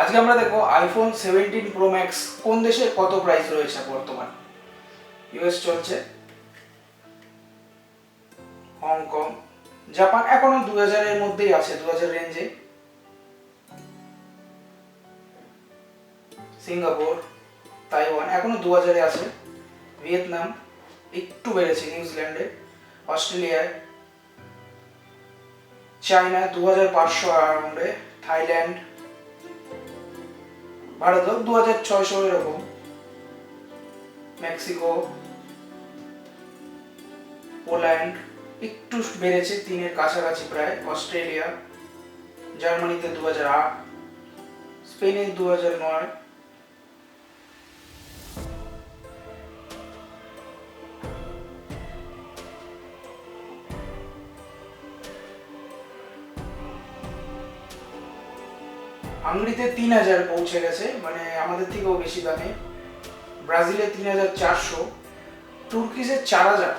আজকে আমরা দেখবো আইফোন 17 প্রো ম্যাক্স কোন দেশে কত প্রাইস রয়েছে বর্তমান। ইউএস চলছে, হংকং, জাপান এখনো 2000-এর মধ্যেই আছে, 2000 রেঞ্জে, সিঙ্গাপুর, তাইওয়ান এখনো 2000-এ আছে, ভিয়েতনাম একটু বেড়েছে, নিউজিল্যান্ডে, অস্ট্রেলিয়ায়, চায়না 2500 অ্যারাউন্ডে, থাইল্যান্ড, ভারত 2600 এরকম, মেক্সিকো, পোল্যান্ড একটু বেড়েছে, 3-এর কাছাকাছি প্রায়, অস্ট্রেলিয়া, জার্মানিতে 2008, স্পেনে 2009, হাঙ্গেরিতে 3000 পৌঁছে গেছে, মানে আমাদের থেকেও বেশি দামে, ব্রাজিলে 3400, তুর্কিসে 4000,